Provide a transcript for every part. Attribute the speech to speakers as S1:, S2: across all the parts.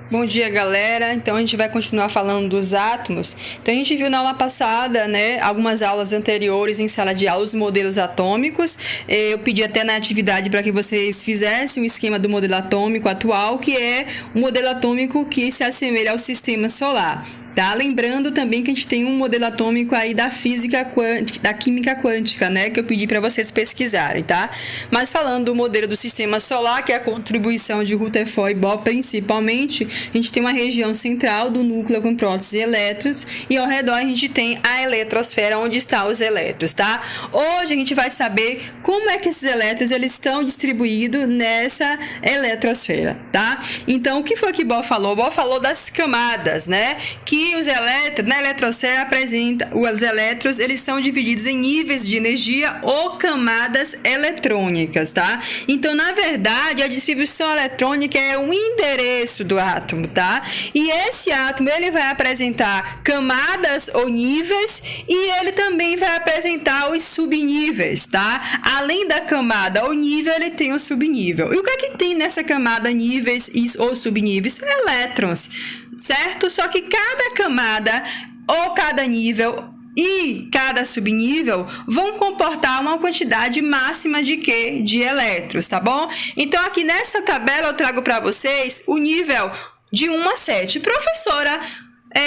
S1: Bom dia, galera. Então a gente vai continuar falando dos átomos. Então a gente viu na aula passada, né, algumas aulas anteriores em sala de aula, os modelos atômicos. Eu pedi até na atividade para que vocês fizessem um esquema do modelo atômico atual, que é um modelo atômico que se assemelha ao sistema solar. Tá? Lembrando também que a gente tem um modelo atômico aí da física quântica, da química quântica, né? Que eu pedi para vocês pesquisarem, tá? Mas falando do modelo do sistema solar, que é a contribuição de Rutherford e Bohr principalmente, a gente tem uma região central do núcleo com prótons e elétrons, e ao redor a gente tem a eletrosfera, onde estão os elétrons, tá? Hoje a gente vai saber como é que esses elétrons eles estão distribuídos nessa eletrosfera, tá? Então, o que foi que Bohr falou? Bohr falou das camadas, né? Que os elétrons, na eletrosfera apresenta, os elétrons, eles são divididos em níveis de energia ou camadas eletrônicas, tá? Então, na verdade, a distribuição eletrônica é o endereço do átomo, tá? E esse átomo, ele vai apresentar camadas ou níveis e ele também vai apresentar os subníveis, tá? Além da camada ou nível, ele tem um subnível. E o que é que tem nessa camada, níveis ou subníveis? Elétrons, certo? Só que cada camada ou cada nível e cada subnível vão comportar uma quantidade máxima de quê? De elétrons, tá bom? Então, aqui nessa tabela eu trago para vocês o nível de 1 a 7. Professora,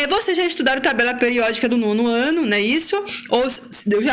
S1: vocês já estudaram tabela periódica do 9º ano, não é isso? Ou eu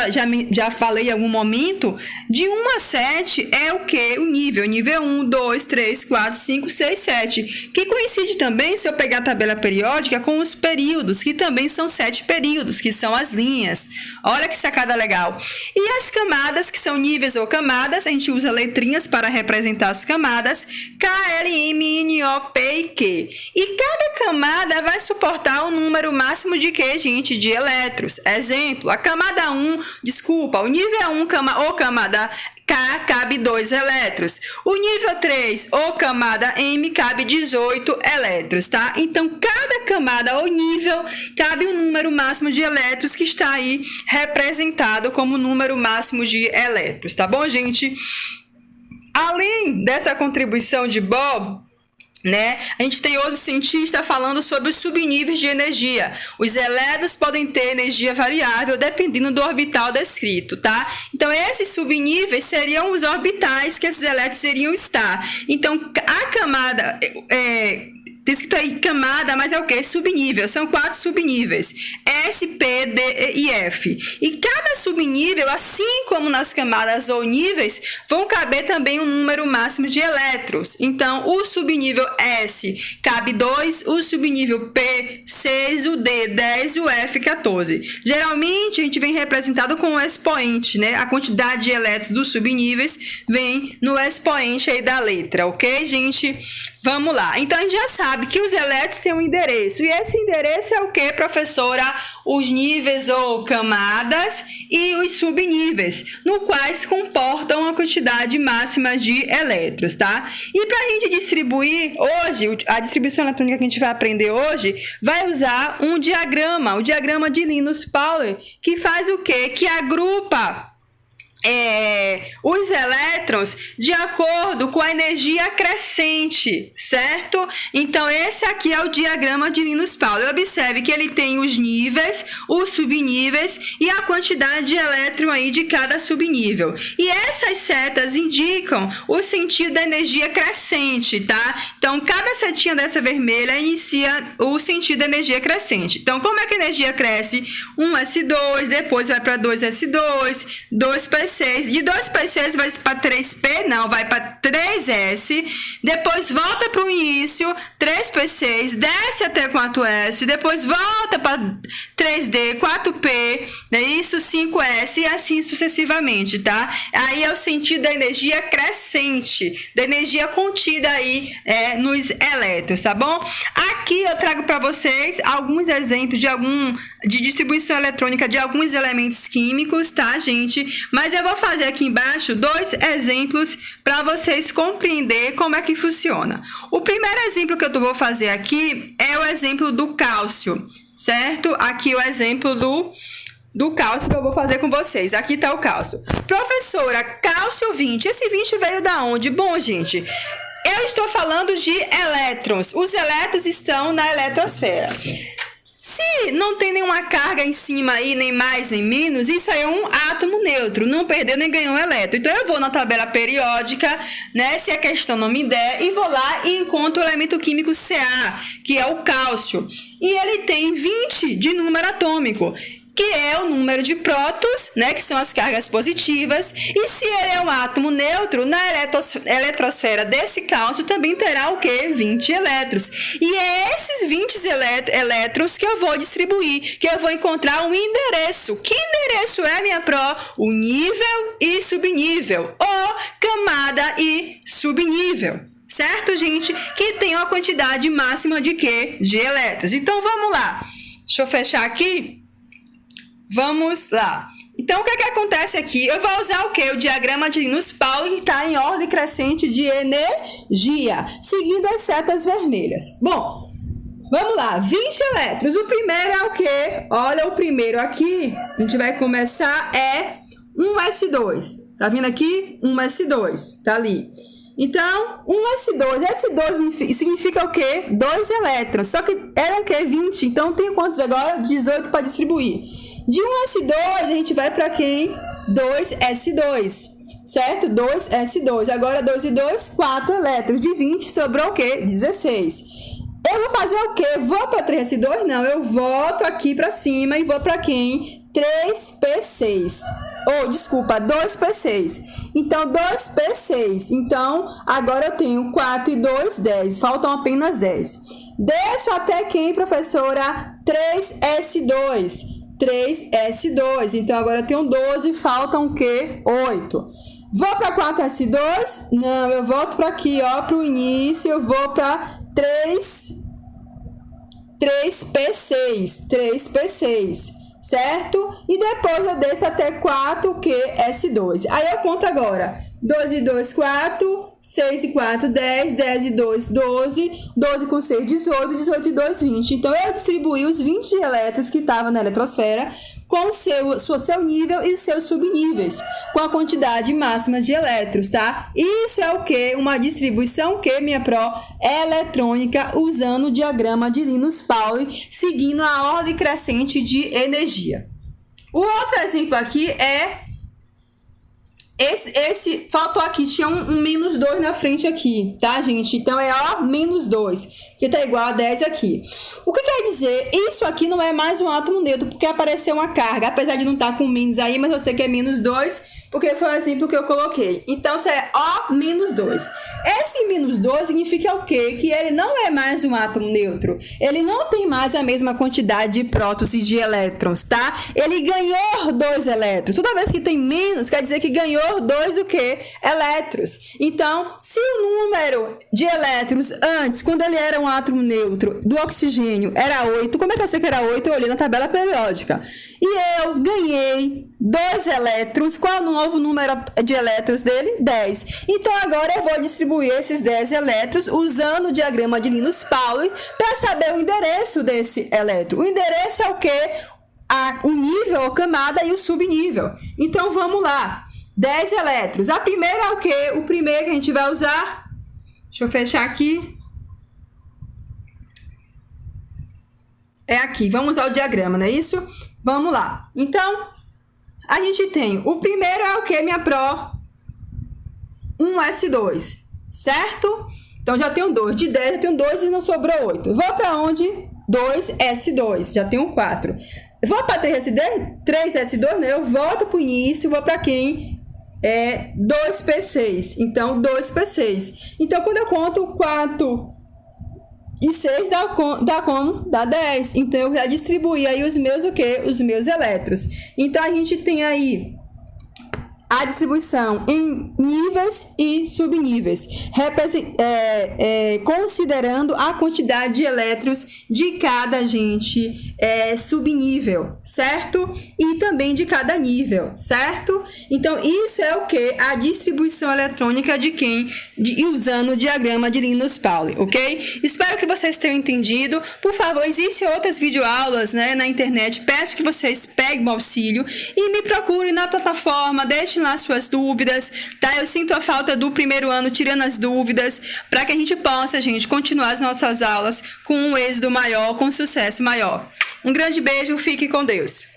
S1: já falei em algum momento? De 1 a 7 é o quê? O nível. Nível 1, 2, 3, 4, 5, 6, 7. Que coincide também, se eu pegar a tabela periódica, com os períodos, que também são 7 períodos, que são as linhas. Olha que sacada legal. E as camadas, que são níveis ou camadas, a gente usa letrinhas para representar as camadas. K, L, M, N, O, P e Q. E cada camada vai suportar o número máximo de quê, gente? De elétrons. Exemplo, a camada 1, o nível 1 ou camada K cabe 2 elétrons. O nível 3 ou camada M cabe 18 elétrons, tá? Então, cada camada ou nível cabe o número máximo de elétrons que está aí representado como número máximo de elétrons, tá bom, gente? Além dessa contribuição de Bohr, né? A gente tem outro cientista falando sobre os subníveis de energia. Os elétrons podem ter energia variável dependendo do orbital descrito, tá? Então, esses subníveis seriam os orbitais que esses elétrons iriam estar. Então, a camada tem escrito aí camada, mas é o quê? Subnível. São 4 subníveis. S, P, D e F. E cada subnível, assim como nas camadas ou níveis, vão caber também um número máximo de elétrons. Então, o subnível S cabe 2, o subnível P, 6, o D, 10 e o F, 14. Geralmente, a gente vem representado com o expoente, né? A quantidade de elétrons dos subníveis vem no expoente aí da letra, ok, gente? Vamos lá. Então, a gente já sabe que os elétrons têm um endereço. E esse endereço é o que, professora? Os níveis ou camadas e os subníveis, no quais comportam uma quantidade máxima de elétrons, tá? E para a gente distribuir hoje, a distribuição eletrônica que a gente vai aprender hoje, vai usar um diagrama, o diagrama de Linus Pauling, que faz o quê? Que agrupa os elétrons de acordo com a energia crescente, certo? Então, esse aqui é o diagrama de Linus Pauling. Observe que ele tem os níveis, os subníveis e a quantidade de elétron aí de cada subnível. E essas setas indicam o sentido da energia crescente, tá? Então, cada setinha dessa vermelha inicia o sentido da energia crescente. Então, como é que a energia cresce? 1s2, depois vai para 2s2, 2p6, de 2p6 vai para 3p, não, vai para 3s, depois volta para o início, 3p6, desce até 4s, depois volta para 3d, 4p, é isso, 5s e assim sucessivamente, tá? Aí é o sentido da energia crescente, da energia contida aí nos elétrons, tá bom? Aqui eu trago para vocês alguns exemplos de distribuição eletrônica de alguns elementos químicos, tá, gente? Mas eu vou fazer aqui embaixo 2 exemplos para vocês compreender como é que funciona. O primeiro exemplo que eu vou fazer aqui é o exemplo do cálcio, certo? Aqui o exemplo do cálcio que eu vou fazer com vocês. Aqui está o cálcio. Professora, cálcio 20. Esse 20 veio da onde? Bom, gente, Eu estou falando de elétrons. Os elétrons estão na eletrosfera. Se não tem nenhuma carga em cima aí, nem mais nem menos, isso aí é um átomo neutro, não perdeu nem ganhou um elétron. Então eu vou na tabela periódica, né, se a questão não me der, e vou lá e encontro o elemento químico Ca, que é o cálcio. E ele tem 20 de número atômico, que é o número de prótons, né, que são as cargas positivas, e se ele é um átomo neutro, na eletrosfera desse cálcio também terá o quê? 20 elétrons. E é esses 20 elétrons que eu vou distribuir, que eu vou encontrar um endereço. Que endereço é, minha pró? O nível e subnível, ou camada e subnível. Certo, gente? Que tem uma quantidade máxima de quê? De elétrons. Então, vamos lá. Deixa eu fechar aqui. Vamos lá. Então, o que acontece aqui? Eu vou usar o quê? O diagrama de Linus-Pauling, que está em ordem crescente de energia, seguindo as setas vermelhas. Bom, vamos lá. 20 elétrons. O primeiro é o quê? Olha o primeiro aqui. A gente vai começar, é um S2. Tá vendo aqui? Um S2. Tá ali. Então, um S2. S2 significa o quê? 2 elétrons. Só que eram o quê? 20. Então, tem quantos agora? 18 para distribuir. De um S2, a gente vai para quem? 2S2, certo? 2S2. Agora, 2 e 2, 4 elétrons. De 20, sobrou o quê? 16. Eu vou fazer o quê? Vou para 3S2? Não, eu volto aqui para cima e vou para quem? 3P6. Oh, desculpa, 2P6. Então, 2P6. Então, agora eu tenho 4 e 2, 10. Faltam apenas 10. Desço até quem, professora? 3S2. 3S2. Então, agora eu tenho 12, faltam o quê? 8. Vou para 4S2? Não, eu volto para aqui, ó, para o início, eu vou para 3P6. 3P6, certo? E depois eu desço até 4S2. Aí eu conto agora. 2 e 2, 4. 6 e 4, 10, 10 e 2, 12, 12 com 6, 18, 18 e 2, 20. Então, eu distribuí os 20 elétrons que estavam na eletrosfera com o seu nível e seus subníveis, com a quantidade máxima de elétrons, tá? Isso é o quê? Uma distribuição que, minha pró, eletrônica, usando o diagrama de Linus-Pauling, seguindo a ordem crescente de energia. O outro exemplo aqui é esse faltou aqui, tinha um menos 2 na frente aqui, tá, gente? Então, é ó, menos 2, que tá igual a 10 aqui. O que quer dizer? Isso aqui não é mais um átomo neutro, porque apareceu uma carga, apesar de não estar com menos aí, mas eu sei que é menos 2, porque foi o exemplo que eu coloquei. Então, isso é O menos 2. Esse menos 2 significa o quê? Que ele não é mais um átomo neutro. Ele não tem mais a mesma quantidade de prótons e de elétrons, tá? Ele ganhou 2 elétrons. Toda vez que tem menos, quer dizer que ganhou 2 o quê? Elétrons. Então, se o número de elétrons antes, quando ele era um átomo neutro do oxigênio, era 8, como é que eu sei que era 8? Eu olhei na tabela periódica. E eu ganhei 2 elétrons. Qual é o novo número de elétrons dele? 10. Então, agora eu vou distribuir esses 10 elétrons usando o diagrama de Linus-Pauling para saber o endereço desse elétron. O endereço é o quê? O nível, a camada e o subnível. Então, vamos lá. 10 elétrons. A primeira é o quê? O primeiro que a gente vai usar... Deixa eu fechar aqui. É aqui. Vamos usar o diagrama, não é isso? Vamos lá. Então, a gente tem... O primeiro é o quê, minha pró? 1S2, certo? Então, já tenho 2. De 10, já tenho 2 e não sobrou 8. Vou para onde? 2S2. Já tenho 4. Vou para 3S2, né? Eu volto para o início, vou para quem? 2P6. Então, 2P6. Então, quando eu conto 4 e 6, dá como? Dá 10. Então, eu já distribuí aí os meus o quê? Os meus elétrons. Então, a gente tem aí a distribuição em níveis e subníveis, considerando a quantidade de elétrons de cada subnível, certo? E também de cada nível, certo? Então, isso é o que? A distribuição eletrônica usando o diagrama de Linus-Pauling, ok? Espero que vocês tenham entendido. Por favor, existem outras videoaulas, né, na internet. Peço que vocês peguem o auxílio e me procurem na plataforma, deixem deixem lá suas dúvidas, tá? Eu sinto a falta do primeiro ano tirando as dúvidas, para que a gente possa, gente, continuar as nossas aulas com um êxito maior, com um sucesso maior. Um grande beijo, fique com Deus.